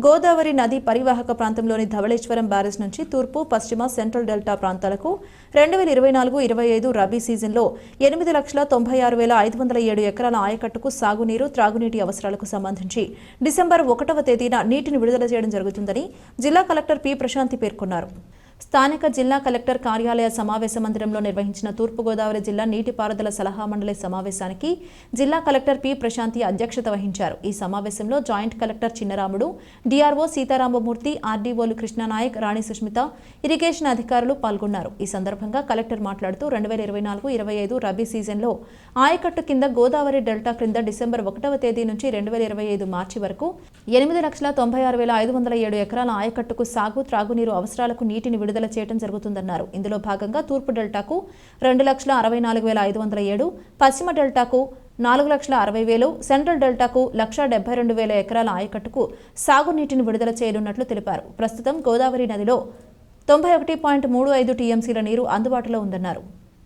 గోదావరి నది పరివాహక ప్రాంతంలోని ధవళేశ్వరం బ్యారేజ్ నుంచి తూర్పు, పశ్చిమ, సెంట్రల్ డెల్టా ప్రాంతాలకు 2024-25 రబీ సీజన్లో 8,96,507 ఎకరాల ఆయకట్టుకు సాగునీరు, త్రాగునీటి అవసరాలకు సంబంధించి డిసెంబర్ 1వ తేదీన నీటిని విడుదల చేయడం జరుగుతుందని జిల్లా కలెక్టర్ పి. ప్రశాంతి పేర్కొన్నారు. స్థానిక జిల్లా కలెక్టర్ కార్యాలయ సమావేశ మందిరంలో నిర్వహించిన తూర్పుగోదావరి జిల్లా నీటిపారుదల సలహా మండలి సమావేశానికి జిల్లా కలెక్టర్ పి. ప్రశాంతి అధ్యక్షత వహించారు. ఈ సమావేశంలో joint collector Chinnaramudu, DRO Sitaramamurthy, ఆర్డీఓలు కృష్ణానాయక్, రాణి సుష్మిత, ఇరిగేషన్ అధికారులు పాల్గొన్నారు. ఈ సందర్భంగా కలెక్టర్ మాట్లాడుతూ 2024-25 రబీ సీజన్లో ఆయకట్టు కింద గోదావరి డెల్టా క్రింద డిసెంబర్ 1వ తేదీ నుంచి 2025 మార్చి వరకు 8,96,507 ఎకరాల ఆయకట్టుకు సాగు, త్రాగునీరు అవసరాలకు నీటిని విడుదల చేయడం జరుగుతుందన్నారు. ఇందులో భాగంగా తూర్పు డెల్టాకు 2,64,507, పశ్చిమ డెల్టాకు 4,60,000, సెంట్రల్ డెల్టాకు 1,72,000 ఎకరాల ఆయకట్టుకు సాగునీటిని విడుదల చేయనున్నట్లు తెలిపారు. ప్రస్తుతం గోదావరి నదిలో 91.35 టీఎంసీల నీరు అందుబాటులో ఉందన్నారు.